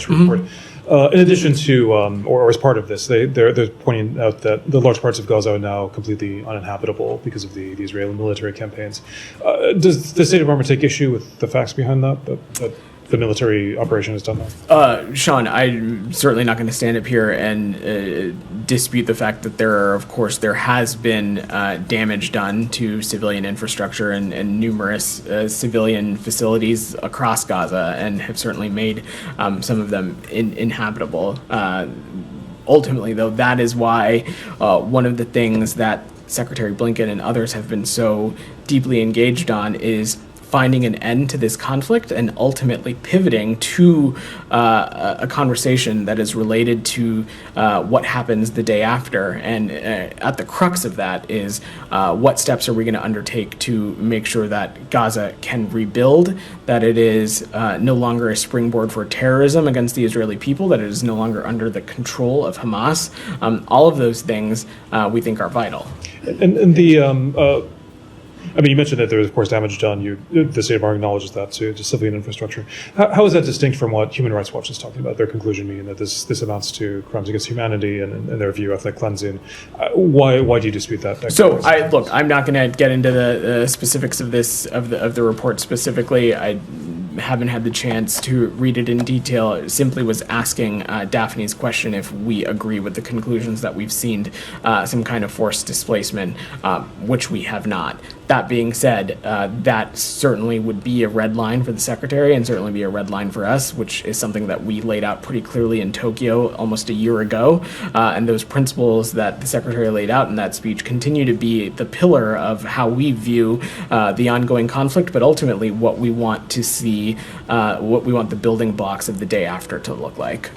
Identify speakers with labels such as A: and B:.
A: report. In addition to, or as part of this, they're pointing out that the large parts of Gaza are now completely uninhabitable because of the Israeli military campaigns. Does the State Department take issue with the facts behind that the military operation has done that?
B: Sean, I'm certainly not going to stand up here and dispute the fact that there has been damage done to civilian infrastructure and numerous civilian facilities across Gaza, and have certainly made some of them inhabitable. Ultimately, though, that is why one of the things that Secretary Blinken and others have been so deeply engaged on is finding an end to this conflict and ultimately pivoting to a conversation that is related to what happens the day after. And at the crux of that is what steps are we going to undertake to make sure that Gaza can rebuild, that it is no longer a springboard for terrorism against the Israeli people, that it is no longer under the control of Hamas. All of those things we think are vital.
A: And the you mentioned that there was, of course, damage done. The State Department acknowledges that to civilian infrastructure. How is that distinct from what Human Rights Watch is talking about? Their conclusion being that this amounts to crimes against humanity and, in their view, ethnic cleansing. Why do you dispute that?
B: So, I'm not going to get into the specifics of the report specifically. I haven't had the chance to read it in detail. It simply was asking Daphne's question if we agree with the conclusions that we've seen some kind of forced displacement, which we have not. That being said, that certainly would be a red line for the Secretary and certainly be a red line for us, which is something that we laid out pretty clearly in Tokyo almost a year ago. And those principles that the Secretary laid out in that speech continue to be the pillar of how we view the ongoing conflict, but ultimately what we want to see, what we want the building blocks of the day after to look like.